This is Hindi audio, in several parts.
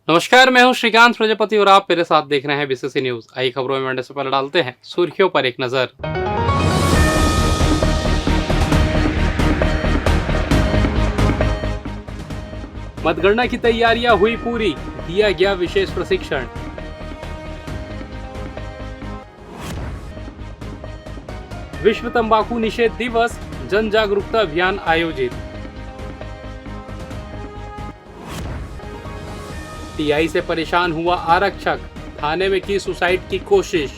नमस्कार, मैं हूं श्रीकांत प्रजापति और आप मेरे साथ देख रहे हैं बीसीसी न्यूज। आई खबरों में बढ़ने से पहले डालते हैं सुर्खियों पर एक नजर। मतगणना की तैयारियां हुई पूरी, दिया गया विशेष प्रशिक्षण। विश्व तंबाकू निषेध दिवस, जन जागरूकता अभियान आयोजित। टीआई से परेशान हुआ आरक्षक, थाने में की सुसाइड की कोशिश।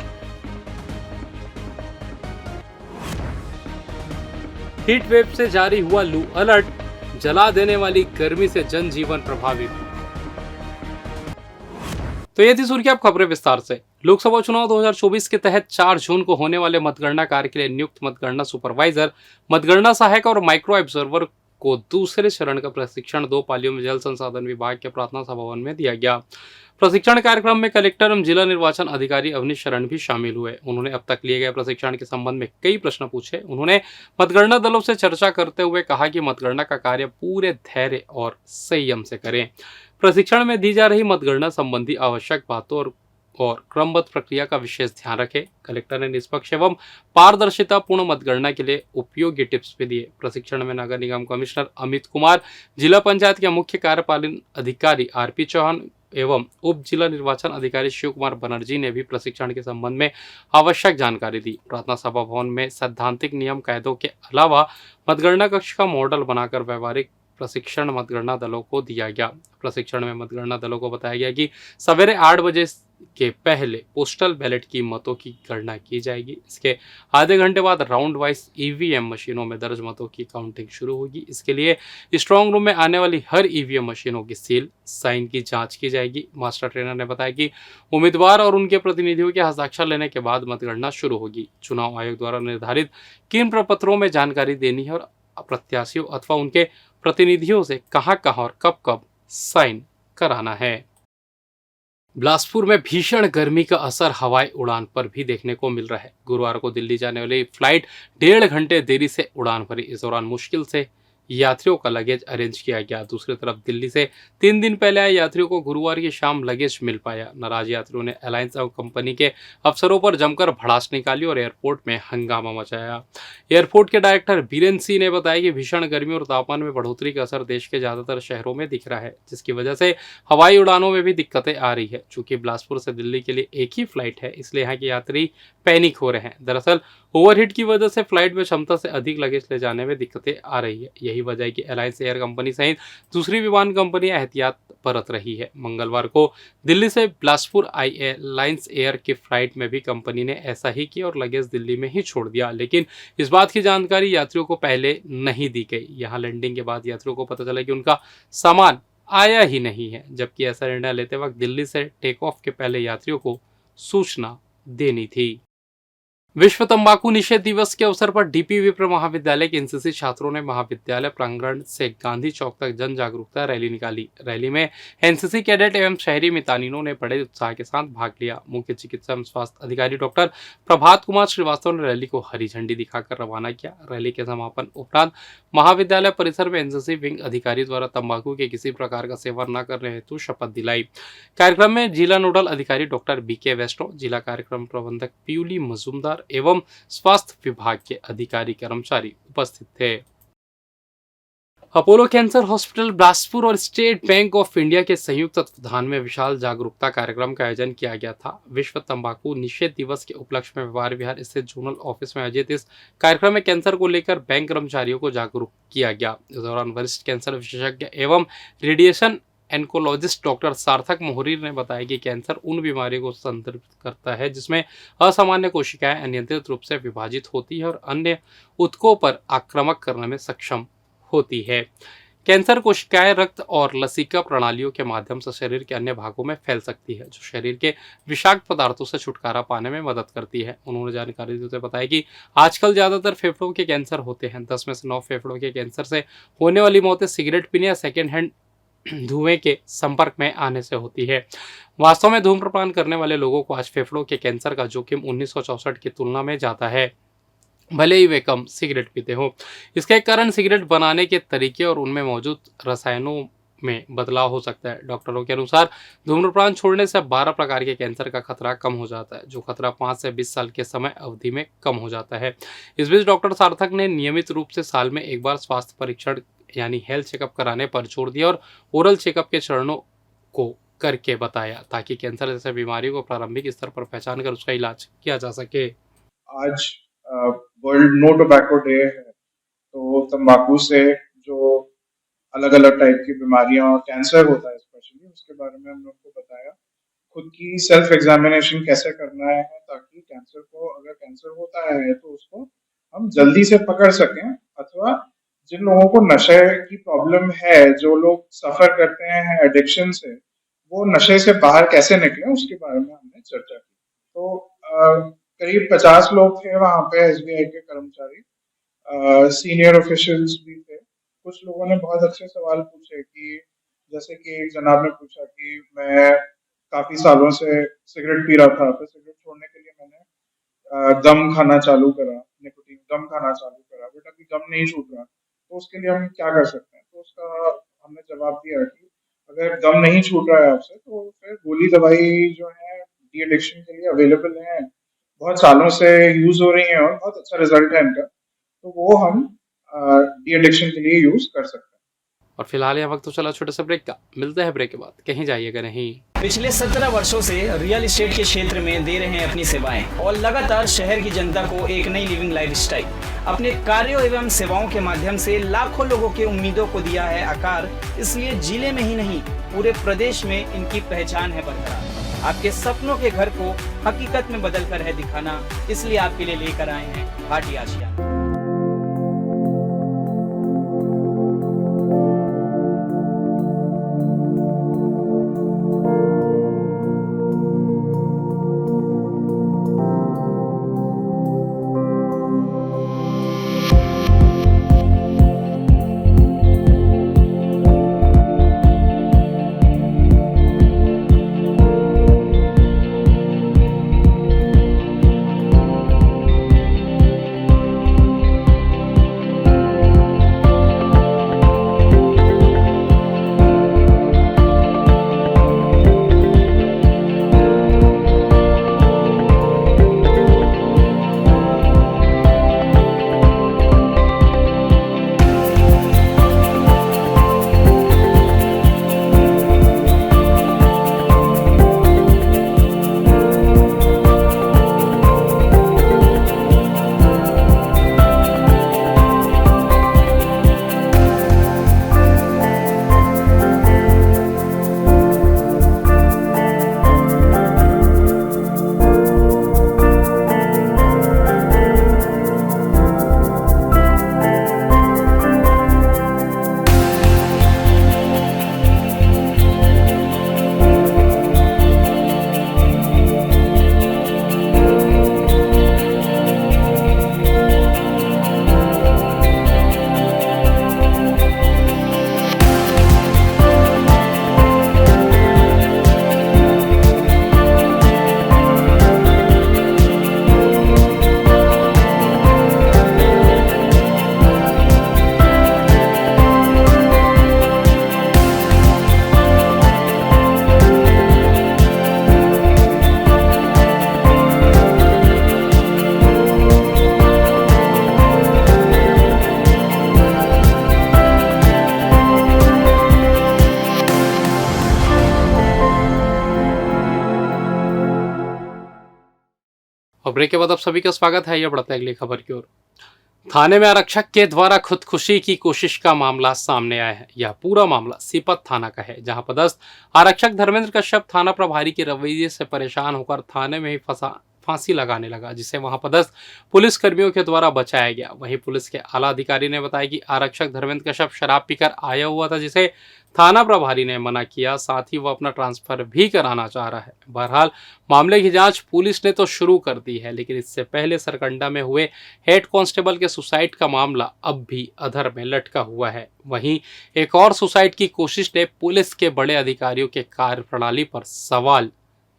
हीट वेव से जारी हुआ लू अलर्ट, जला देने वाली गर्मी से जनजीवन प्रभावित। तो ये थी सुर्खी, अब खबरें विस्तार से। लोकसभा चुनाव 2024 के तहत 4 जून को होने वाले मतगणना कार्य के लिए नियुक्त मतगणना सुपरवाइजर, मतगणना सहायक और माइक्रो ऑब्जर्वर को दूसरे चरण का प्रशिक्षण 2 पालियों में जल संसाधन विभाग के प्रार्थना सभा भवन में दिया गया। प्रशिक्षण कार्यक्रम में कलेक्टर एवं जिला निर्वाचन अधिकारी अवनीश शरण भी शामिल हुए। उन्होंने अब तक लिए गए प्रशिक्षण के संबंध में कई प्रश्न पूछे। उन्होंने मतगणना दलों से चर्चा करते हुए कहा कि मतगणना का कार्य पूरे धैर्य और संयम से करें। प्रशिक्षण में दी जा रही मतगणना संबंधी आवश्यक बातों और क्रमबद्ध प्रक्रिया का विशेष ध्यान रखें। कलेक्टर ने निष्पक्ष एवं पारदर्शिता पूर्ण मतगणना के लिए उपयोगी टिप्स भी दिए। प्रशिक्षण में नगर निगम कमिश्नर अमित कुमार, जिला पंचायत के मुख्य कार्यपालन अधिकारी आरपी चौहान एवं उप जिला निर्वाचन अधिकारी शिव कुमार बनर्जी ने भी प्रशिक्षण के संबंध में आवश्यक जानकारी दी। प्रार्थना सभा भवन में सैद्धांतिक नियम कायदों के अलावा मतगणना कक्ष का मॉडल बनाकर व्यवहारिक प्रशिक्षण मतगणना दलों को दिया गया। प्रशिक्षण में मतगणना दलों को बताया गया कि सवेरे 8 बजे के पहले पोस्टल बैलेट की मतों की गणना की जाएगी। इसके आधे घंटे बाद राउंड वाइज ईवीएम मशीनों में दर्ज मतों की काउंटिंग शुरू होगी। इसके लिए स्ट्रांग रूम में आने वाली हर ईवीएम मशीनों की सील साइन की जांच की जाएगी। मास्टर ट्रेनर ने बताया कि उम्मीदवार और उनके प्रतिनिधियों के हस्ताक्षर लेने के बाद मतगणना शुरू होगी। चुनाव आयोग द्वारा निर्धारित किन प्रपत्रों में जानकारी देनी है और प्रत्याशियों अथवा उनके प्रतिनिधियों से कहां और कब कब साइन कराना है। बिलासपुर में भीषण गर्मी का असर हवाई उड़ान पर भी देखने को मिल रहा है। गुरुवार को दिल्ली जाने वाली फ्लाइट 1.5 घंटे देरी से उड़ान भरी। इस दौरान मुश्किल से यात्रियों का लगेज अरेंज किया गया। दूसरी तरफ दिल्ली से 3 दिन पहले आए यात्रियों को गुरुवार की शाम लगेज मिल पाया। नाराज यात्रियों ने एयरलाइंस और कंपनी के अफसरों पर जमकर भड़ास निकाली और एयरपोर्ट में हंगामा मचाया। एयरपोर्ट के डायरेक्टर बीरेन सिंह ने बताया कि भीषण गर्मी और तापमान में बढ़ोतरी का असर देश के ज्यादातर शहरों में दिख रहा है, जिसकी वजह से हवाई उड़ानों में भी दिक्कतें आ रही है। चूंकि बिलासपुर से दिल्ली के लिए एक ही फ्लाइट है, इसलिए यहाँ के यात्री पैनिक हो रहे हैं। दरअसल ओवरहीट की वजह से फ्लाइट में क्षमता से अधिक लगेज ले जाने में दिक्कतें आ रही है। यही वजह है कि एलायंस एयर कंपनी सहित दूसरी विमान कंपनियां एहतियात बरत रही है। मंगलवार को दिल्ली से बिलासपुर आई एलायंस एयर की फ्लाइट में भी कंपनी ने ऐसा ही किया और लगेज दिल्ली में ही छोड़ दिया, लेकिन इस बात की जानकारी यात्रियों को पहले नहीं दी गई। यहाँ लैंडिंग के बाद यात्रियों को पता चला कि उनका सामान आया ही नहीं है, जबकि ऐसा निर्णय लेते वक्त दिल्ली से टेक ऑफ के पहले यात्रियों को सूचना देनी थी। विश्व तंबाकू निषेध दिवस के अवसर पर डीपी विप्र महाविद्यालय के एनसीसी छात्रों ने महाविद्यालय प्रांगण से गांधी चौक तक जन जागरूकता रैली निकाली। रैली में एनसीसी कैडेट एवं शहरी मितानिनों ने बड़े उत्साह के साथ भाग लिया। मुख्य चिकित्सा एवं स्वास्थ्य अधिकारी डॉक्टर प्रभात कुमार श्रीवास्तव ने रैली को हरी झंडी दिखाकर रवाना किया। रैली के समापन उपरांत महाविद्यालय परिसर में एनसीसी विंग अधिकारी द्वारा तंबाकू के किसी प्रकार का सेवन न करने हेतु शपथ दिलाई। कार्यक्रम में जिला नोडल अधिकारी डॉक्टर बीके वैष्णव, जिला कार्यक्रम प्रबंधक प्यूली मजूमदार एवं स्वास्थ्य विभाग के अधिकारी कर्मचारी उपस्थित थे। अपोलो कैंसर हॉस्पिटल बिलासपुर और स्टेट बैंक ऑफ इंडिया के संयुक्त तत्वाधान में विशाल जागरूकता कार्यक्रम का आयोजन किया गया था। विश्व तंबाकू निषेध दिवस के उपलक्ष्य में व्यापार विहार स्थित जोनल ऑफिस में आयोजित इस कार्यक्रम में कैंसर को लेकर बैंक कर्मचारियों को जागरूक किया गया। इस दौरान वरिष्ठ कैंसर विशेषज्ञ एवं रेडिएशन एन्कोलॉजिस्ट डॉक्टर सार्थक मोहरीर ने बताया कि कैंसर उन बीमारियों को संदर्भित करता है जिसमें असामान्य कोशिकाएं अनियंत्रित रूप से विभाजित होती है और अन्य ऊतकों पर आक्रामक करने में सक्षम होती है। कैंसर कोशिकाएं रक्त और लसिका प्रणालियों के माध्यम से शरीर के अन्य भागों में फैल सकती है, जो शरीर के विषाक्त पदार्थों से छुटकारा पाने में मदद करती है। उन्होंने जानकारी देते हुए बताया कि आजकल ज्यादातर फेफड़ों के कैंसर होते हैं। 10 में से 9 फेफड़ों के कैंसर से होने वाली मौतें सिगरेट पीने या सेकेंड हैंड धुएं के संपर्क में आने से होती है। वास्तव में धूम्रपान करने वाले लोगों को आज फेफड़ों के कैंसर का जोखिम 1964 की तुलना में ज्यादा है, भले ही वे कम सिगरेट पीते हो। इसका एक कारण सिगरेट बनाने के तरीके और उनमें मौजूद रसायनों में बदलाव हो सकता है। डॉक्टरों के अनुसार धूम्रपान छोड़ने से 12 प्रकार के कैंसर का खतरा कम हो जाता है, जो खतरा 5 से 20 साल के समय अवधि में कम हो जाता है। इस बीच डॉक्टर सार्थक ने नियमित रूप से साल में एक बार स्वास्थ्य परीक्षण यानी हेल्थ चेकअप कराने पर जोर दिया और ओरल चेकअप के चरणों को करके बताया, ताकि कैंसर जैसे बीमारियों को प्रारंभिक स्तर पर पहचान कर उसका इलाज किया जा सके। आज वर्ल्ड नो टोबैको डे है, तो तंबाकू से जो अलग अलग टाइप की बीमारियां और कैंसर होता है स्पेशली, उसके बारे में हम लोग को बताया। खुद की सेल्फ एग्जामिनेशन कैसे करना है, ताकि कैंसर को, अगर कैंसर होता है तो उसको हम जल्दी से पकड़ सकें, अथवा जिन लोगों को नशे की प्रॉब्लम है, जो लोग सफर करते हैं एडिक्शन से, वो नशे से बाहर कैसे निकले, उसके बारे में हमने चर्चा की। तो करीब 50 लोग थे वहाँ पे, एसबीआई के कर्मचारी, सीनियर ऑफिशियल्स भी थे। कुछ लोगों ने बहुत अच्छे सवाल पूछे, कि जैसे कि एक जनाब ने पूछा कि मैं काफी सालों से सिगरेट पी रहा था, तो सिगरेट छोड़ने के लिए मैंने गम खाना चालू करा, निकोटीन गम खाना चालू करा, बट अभी गम नहीं छूट रहा, तो उसके लिए हम क्या कर सकते हैं? तो उसका हमने जवाब दिया कि अगर गम नहीं छूट रहा है आपसे, तो फिर गोली दवाई जो है डी एडिक्शन के लिए अवेलेबल है, बहुत सालों से यूज हो रही हैं और बहुत अच्छा रिजल्ट है इनका, तो वो हम डी एडिक्शन के लिए यूज कर सकते हैं। और फिलहाल यह वक्त तो चला छोटे से ब्रेक का, मिलते हैं ब्रेक के बाद, कहीं जाइएगा नहीं। पिछले 17 वर्षों से रियल एस्टेट के क्षेत्र में दे रहे हैं अपनी सेवाएं और लगातार शहर की जनता को एक नई लिविंग लाइफस्टाइल। अपने कार्यों एवं सेवाओं के माध्यम से लाखों लोगों की उम्मीदों को दिया है आकार, इसलिए जिले में ही नहीं पूरे प्रदेश में इनकी पहचान है बरकरार। आपके सपनों के घर को हकीकत में बदल कर है दिखाना, इसलिए आपके लिए लेकर आए हैं भाटी आशिया। और ब्रेक के बाद आप सभी का स्वागत है। यह बढ़ता है अगली खबर की ओर। थाने में आरक्षक के द्वारा खुदकुशी की कोशिश का मामला सामने आया है। यह पूरा मामला सीपत थाना का है, जहां पदस्थ आरक्षक धर्मेंद्र कश्यप थाना प्रभारी के रवैये से परेशान होकर थाने में ही फांसी लगाने लगा, जिसे वहां पदस्थ पुलिस कर्मियों के द्वारा बचाया गया। वहीं पुलिस के आला अधिकारी ने बताया कि आरक्षक धर्मेंद्र कश्यप शराब पीकर आया हुआ था, जिसे थाना प्रभारी ने मना किया, साथ ही वो अपना ट्रांसफर भी कराना चाह रहा है। बहरहाल मामले की जांच पुलिस ने तो शुरू कर दी है, लेकिन इससे पहले सरकंडा में हुए हेड कांस्टेबल के सुसाइड का मामला अब भी अधर में लटका हुआ है। वहीं एक और सुसाइड की कोशिश ने पुलिस के बड़े अधिकारियों के कार्यप्रणाली पर सवाल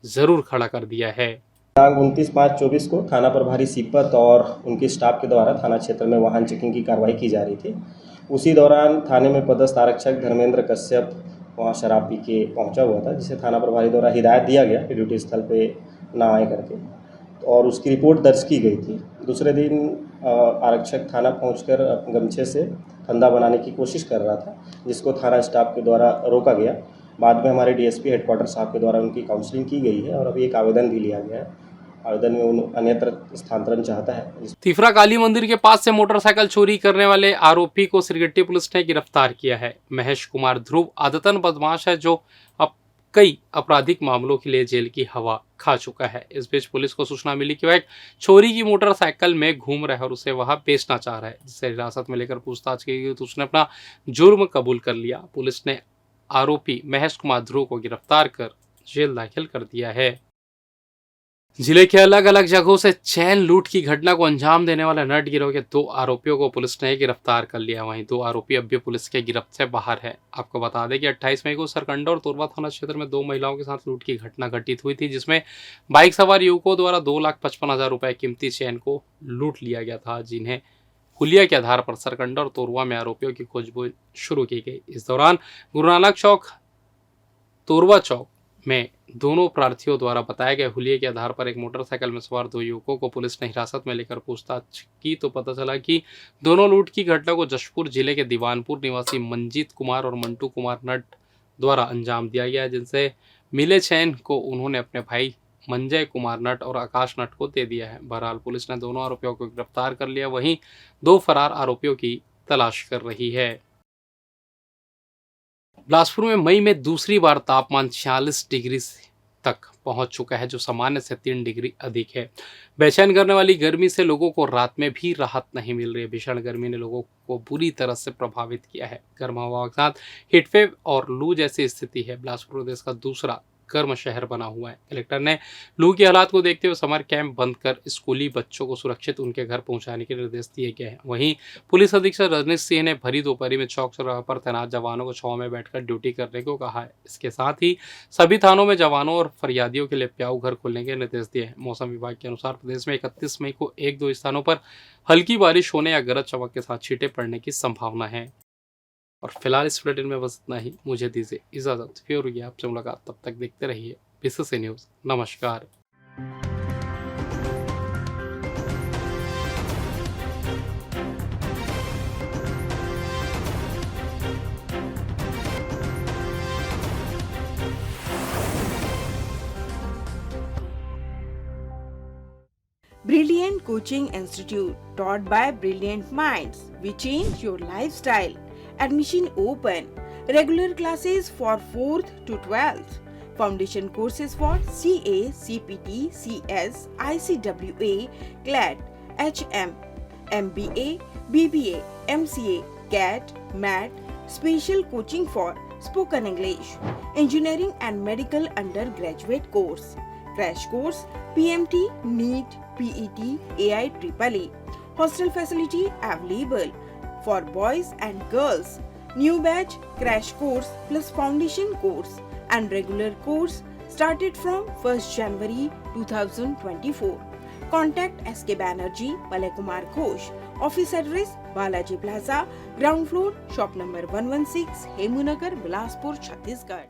जरूर खड़ा कर दिया है। दिनांक 29/5/24 को थाना प्रभारी सीपत और उनके स्टाफ के द्वारा थाना क्षेत्र में वाहन चेकिंग की कार्रवाई की जा रही थी। उसी दौरान थाने में पदस्थ आरक्षक धर्मेंद्र कश्यप वहाँ शराब पी के पहुँचा हुआ था, जिसे थाना प्रभारी द्वारा हिदायत दिया गया कि ड्यूटी स्थल पे ना आए करके, और उसकी रिपोर्ट दर्ज की गई थी। दूसरे दिन आरक्षक थाना पहुंचकर गमछे से फंदा बनाने की कोशिश कर रहा था, जिसको थाना स्टाफ के द्वारा रोका गया। बाद में हमारे डीएसपी हेडक्वार्टर साहब के द्वारा उनकी काउंसलिंग की गई है और अभी एक आवेदन भी लिया गया है। आवेदन में उन अन्यत्र स्थानांतरण चाहता है। तिफरा काली मंदिर के पास से मोटरसाइकिल चोरी करने वाले आरोपी को सिरगिट्टी पुलिस ने गिरफ्तार किया है। महेश कुमार ध्रुव आदतन बदमाश है जो अब कई आपराधिक मामलों के लिए जेल की हवा खा चुका है। इस बीच पुलिस को सूचना मिली कि वह एक चोरी की मोटरसाइकिल में घूम रहा है और उसे वहां बेचना चाह रहा है, जिसे हिरासत में लेकर पूछताछ की गई तो उसने अपना जुर्म कबूल कर लिया। पुलिस ने आरोपी महेश कुमार ध्रुव को गिरफ्तार कर जेल दाखिल कर दिया है। जिले के अलग अलग जगहों से चैन लूट की घटना को अंजाम देने वाले नट गिरोह के 2 आरोपियों को पुलिस ने गिरफ्तार कर लिया। वहीं 2 आरोपी अब भी पुलिस के गिरफ्त से बाहर है। आपको बता दें कि 28 मई को सरकंडा और तोरवा थाना क्षेत्र में 2 महिलाओं के साथ लूट की घटना घटित हुई थी, जिसमें बाइक सवार युवकों द्वारा 2,55,000 रुपए कीमती चैन को लूट लिया गया था, जिन्हें हुलिया के आधार पर सरकंडा और तोरवा में आरोपियों की खोजबीन शुरू की गई। इस दौरान गुरु नानक चौक, तोरवा चौक में दोनों प्रार्थियों द्वारा बताए गए हुलिये के आधार पर एक मोटरसाइकिल में सवार 2 युवकों को पुलिस ने हिरासत में लेकर पूछताछ की तो पता चला कि दोनों लूट की घटना को जशपुर जिले के दीवानपुर निवासी मंजीत कुमार और मंटू कुमार नट द्वारा अंजाम दिया गया, जिनसे मिले चैन को उन्होंने अपने भाई मंजय कुमार नट और आकाश नट को दे दिया है। बहरहाल पुलिस ने दोनों आरोपियों को गिरफ्तार कर लिया, वहीं 2 फरार आरोपियों की तलाश कर रही है। बिलासपुर में मई में दूसरी बार तापमान 46 डिग्री तक पहुंच चुका है, जो सामान्य से 3 डिग्री अधिक है। बेचैन करने वाली गर्मी से लोगों को रात में भी राहत नहीं मिल रही है। भीषण गर्मी ने लोगों को बुरी तरह से प्रभावित किया है। गर्म हवा के साथ हीटवेव और लू जैसी स्थिति है। बिलासपुर देश का दूसरा गर्म शहर बना हुआ है। कलेक्टर ने लू के हालात को देखते हुए समर कैंप बंद कर स्कूली बच्चों को सुरक्षित उनके घर पहुंचाने के निर्देश दिए गए हैं। वहीं पुलिस अधीक्षक रजनीश सिंह ने भरी दोपहरी में चौक चौराहे पर तैनात जवानों को छांव में बैठकर ड्यूटी करने को कहा है। इसके साथ ही सभी थानों में जवानों और फरियादियों के लिए प्याऊ घर खोलने के निर्देश दिए हैं। मौसम विभाग के अनुसार प्रदेश में 31 मई को 1-2 स्थानों पर हल्की बारिश होने या गरज चमक के साथ छींटे पड़ने की संभावना है। और फिलहाल इस बुलेटिन में बस इतना ही। मुझे दीजिए इजाजत, फिर होगी आपसे मुलाकात। तब तक देखते रहिए बीसीसी न्यूज़। नमस्कार। Brilliant Coaching Institute, taught by brilliant minds. We change your lifestyle. Admission open. Regular classes for 4th to 12th. Foundation courses for CA, CPT, CS, ICWA, CLAT, HM, MBA, BBA, MCA, CAT, MAT. Special coaching for spoken English, engineering and medical undergraduate course. Crash course, PMT, NEET, PET, AIEEE. Hostel facility available for boys and girls. New batch crash course plus foundation course and regular course started from 1st January 2024. Contact SK Banerjee, Balay Kumar Ghosh. Office address Balaji Plaza, ground floor, shop number 116, Hemunagar, Bilaspur, Chhattisgarh.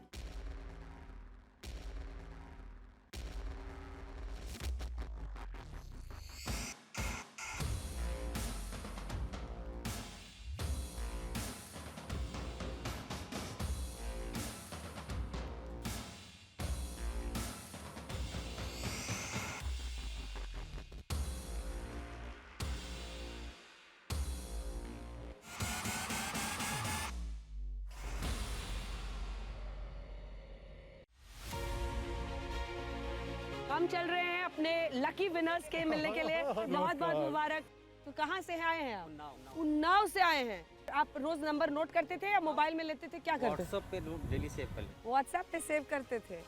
हम चल रहे हैं अपने लकी विनर्स के मिलने के लिए। बहुत बहुत मुबारक। तो कहाँ से आए हैं आप? उन्नाव से आए हैं। आप रोज नंबर नोट करते थे या मोबाइल में लेते थे, क्या करते थे? व्हाट्सएप पे डेली सेव कर लेते। व्हाट्सएप पे सेव करते थे।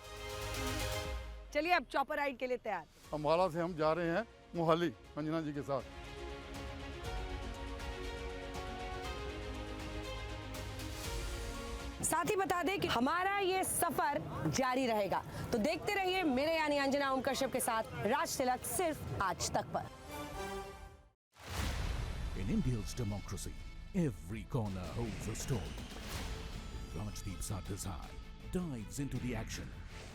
चलिए अब चॉपर राइड के लिए तैयार। अम्बाला से हम जा रहे हैं मोहाली अंजना जी के साथ। साथ ही बता दें कि हमारा ये सफर जारी रहेगा, तो देखते रहिए मेरे यानी अंजना ओम कश्यप के साथ राज तिलक सिर्फ आज तक पर। In India's democracy, Every corner holds a story. Rajdeep Sardesai dives into the action,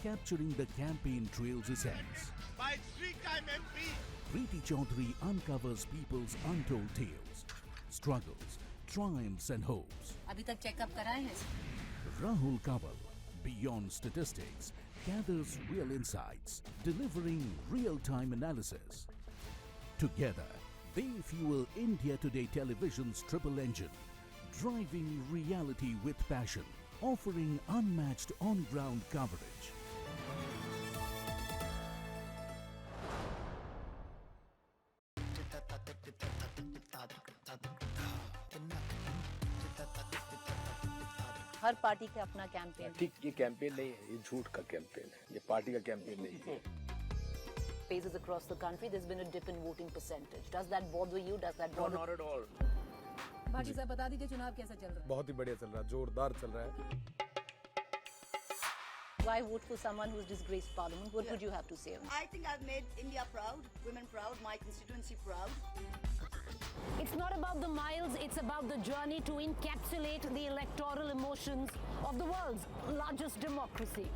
capturing the campaign trail's essence. By 3-time MP. Preeti Chaudhary uncovers people's untold tales, struggles, triumphs and hopes. अभी तक चेकअप कराए हैं? Rahul Kanwal, beyond statistics, gathers real insights, delivering real-time analysis. Together, they fuel India Today Television's triple engine, driving reality with passion, offering unmatched on-ground coverage. Her party का अपना कैंपेन। ठीक, ये कैंपेन नहीं है, ये झूठ का कैंपेन है, ये पार्टी का कैंपेन नहीं है। Phases across the country, there's been a dip in voting percentage. Does that bother you? Does that bother? Not at all. Bhati साहब बता दीजिए चुनाव कैसा चल रहा है? बहुत ही बढ़िया चल रहा है, जोरदार चल रहा है। Why vote for someone who's disgraced Parliament? What would you have to say? I think I've made India proud, women proud, my constituency proud. It's not about the miles, it's about the journey to encapsulate the electoral emotions of the world's largest democracy.